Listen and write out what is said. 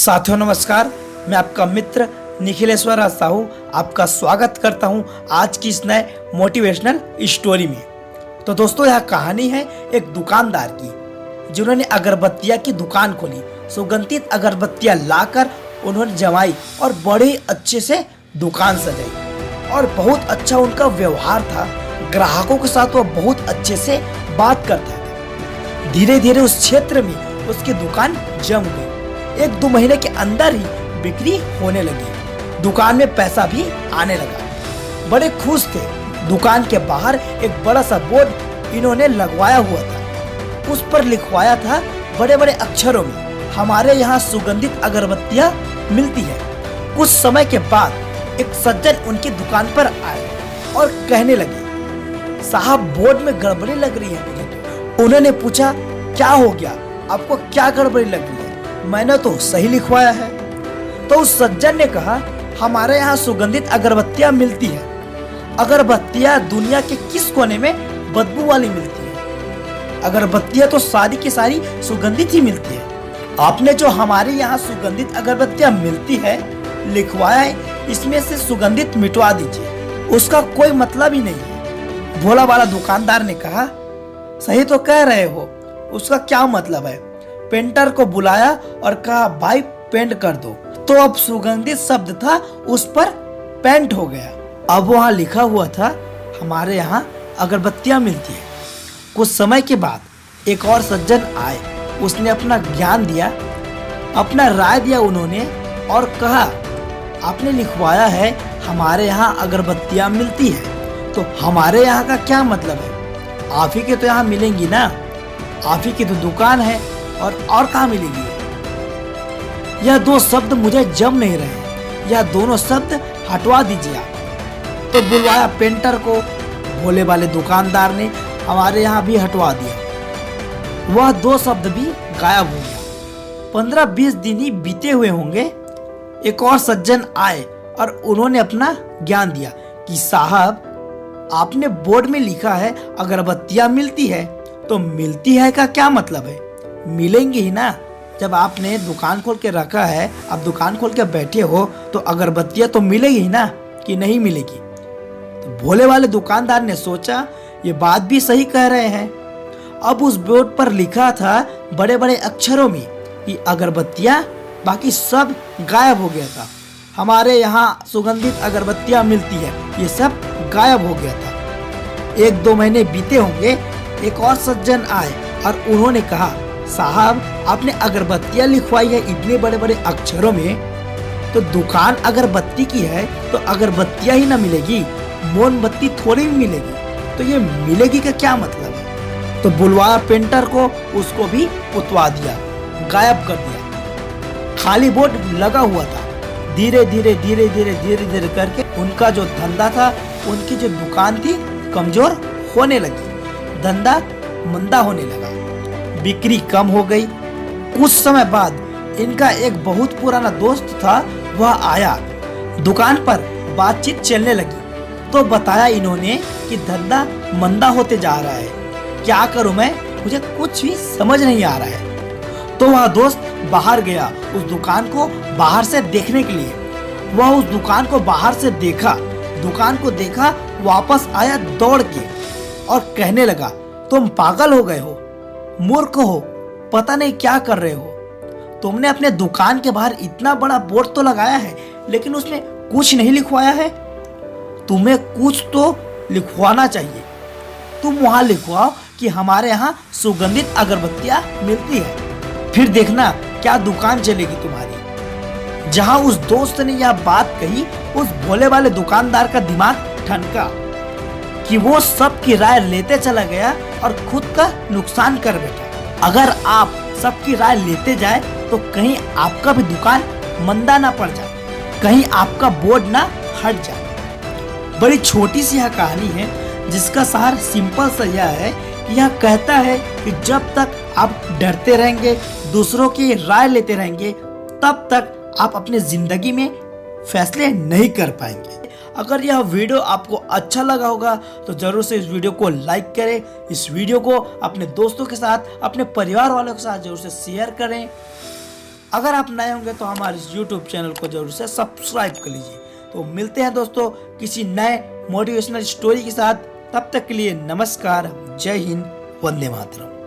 साथियों नमस्कार, मैं आपका मित्र निखिलेश्वर साहू आपका स्वागत करता हूं आज की इस नए मोटिवेशनल स्टोरी में। तो दोस्तों, यह कहानी है एक दुकानदार की जिन्होंने अगरबत्तियां की दुकान खोली। सुगंधित अगरबत्तियां लाकर उन्होंने जमाई और बड़े अच्छे से दुकान सजाई और बहुत अच्छा उनका व्यवहार था। ग्राहकों के साथ वो बहुत अच्छे से बात करता था। धीरे धीरे उस क्षेत्र में उसकी दुकान जम गई। 1-2 महीने के अंदर ही बिक्री होने लगी। दुकान में पैसा भी आने लगा। बड़े खुश थे। दुकान के बाहर एक बड़ा सा बोर्ड इन्होंने लगवाया हुआ था। उस पर लिखवाया था बड़े बड़े अक्षरों में, हमारे यहाँ सुगंधित अगरबत्तियां मिलती है। कुछ समय के बाद एक सज्जन उनकी दुकान पर आए और कहने लगे, साहब बोर्ड में गड़बड़ी लग रही है मुझे तो। उन्होंने पूछा, क्या हो गया, आपको क्या गड़बड़ी लग रही है? मैंने तो सही लिखवाया है। तो उस सज्जन ने कहा, हमारे यहाँ सुगंधित अगरबत्तियां मिलती है। अगरबत्तियां दुनिया के किस कोने में बदबू वाली मिलती है? अगरबत्तियां तो सारी की सारी सुगंधित ही मिलती है। आपने जो हमारे यहाँ सुगंधित अगरबत्तियां मिलती है लिखवाया है, इसमें से सुगंधित मिटवा दीजिए, उसका कोई मतलब ही नहीं है। भोला वाला दुकानदार ने कहा, सही तो कह रहे हो, उसका क्या मतलब है? पेंटर को बुलाया और कहा, भाई पेंट कर दो। तो अब सुगंधित शब्द था उस पर पेंट हो गया। अब वहाँ लिखा हुआ था, हमारे यहाँ अगरबत्तियां मिलती है। कुछ समय के बाद एक और सज्जन आए। उसने अपना ज्ञान दिया, अपना राय दिया उन्होंने और कहा, आपने लिखवाया है हमारे यहाँ अगरबत्तियां मिलती है, तो हमारे यहाँ का क्या मतलब है? आप ही के तो यहाँ मिलेंगी ना, आप ही की तो दुकान है और कहाँ मिलेगी? यह 2 शब्द मुझे जम नहीं रहे, यह दोनों शब्द हटवा दीजिए आप। तो बुलवाया पेंटर को। भोले वाले दुकानदार ने हमारे यहाँ भी हटवा दिया। वह 2 शब्द भी गायब हो गया। 15-20 दिन ही बीते हुए होंगे। एक और सज्जन आए और उन्होंने अपना ज्ञान दिया कि साहब, आपने बोर्ड में लिखा है अगरबत्तियां मिलती है, तो मिलती है का क्या मतलब है? मिलेंगी ही ना। जब आपने दुकान खोल के रखा है, आप दुकान खोल के बैठे हो, तो अगरबत्तियां तो मिलेगी ही ना, कि नहीं मिलेगी? तो भोले वाले दुकानदार ने सोचा, ये बात भी सही कह रहे हैं। अब उस बोर्ड पर लिखा था बड़े बड़े अक्षरों में कि अगरबत्तियां, बाकी सब गायब हो गया था। हमारे यहाँ सुगंधित अगरबत्तियां मिलती है, ये सब गायब हो गया था। 1-2 महीने बीते होंगे। एक और सज्जन आए और उन्होंने कहा, साहब, आपने अगरबत्तियां लिखवाई है इतने बड़े बड़े अक्षरों में, तो दुकान अगरबत्ती की है, तो अगरबत्तियां ही ना मिलेगी, मोमबत्ती थोड़ी मिलेगी, तो ये मिलेगी का क्या मतलब है? तो बुलवाया पेंटर को, उसको भी उतवा दिया, गायब कर दिया। खाली बोर्ड लगा हुआ था। धीरे धीरे करके उनका जो धंधा था, उनकी जो दुकान थी, कमजोर होने लगी। धंधा मंदा होने लगा, बिक्री कम हो गई। कुछ समय बाद इनका एक बहुत पुराना दोस्त था, वह आया। दुकान पर बातचीत चलने लगी। तो बताया इन्होंने कि धंधा मंदा होते जा रहा है, क्या करूं मैं, मुझे कुछ भी समझ नहीं आ रहा है। तो वह दोस्त बाहर गया उस दुकान को बाहर से देखने के लिए। वह उस दुकान को बाहर से देखा, दुकान को देखा, वापस आया दौड़ के और कहने लगा, तुम पागल हो गए हो, मूर्ख हो, पता नहीं क्या कर रहे हो। तुमने अपने दुकान के बाहर इतना बड़ा बोर्ड तो लगाया है, लेकिन उसमें कुछ नहीं लिखवाया है। तुम्हें कुछ तो लिखवाना चाहिए। तुम वहां लिखवाओ कि हमारे यहाँ सुगंधित अगरबत्तियां मिलती है, फिर देखना क्या दुकान चलेगी तुम्हारी। जहां उस दोस्त ने यह बात कही, उस भोले वाले दुकानदार का दिमाग ठनका कि वो सबकी राय लेते चला गया और खुद का नुकसान कर बैठा। अगर आप सबकी राय लेते जाए तो कहीं आपका भी दुकान मंदा ना पड़ जाए, कहीं आपका बोर्ड ना हट जाए। बड़ी छोटी सी यह कहानी है, जिसका सार सिंपल सा यह है कि यह कहता है कि जब तक आप डरते रहेंगे, दूसरों की राय लेते रहेंगे, तब तक आप अपनी जिंदगी में फैसले नहीं कर पाएंगे। अगर यह वीडियो आपको अच्छा लगा होगा तो जरूर से इस वीडियो को लाइक करें। इस वीडियो को अपने दोस्तों के साथ, अपने परिवार वालों के साथ जरूर से शेयर करें। अगर आप नए होंगे तो हमारे इस यूट्यूब चैनल को जरूर से सब्सक्राइब कर लीजिए। तो मिलते हैं दोस्तों किसी नए मोटिवेशनल स्टोरी के साथ। तब तक के लिए नमस्कार, जय हिंद, वंदे मातरम।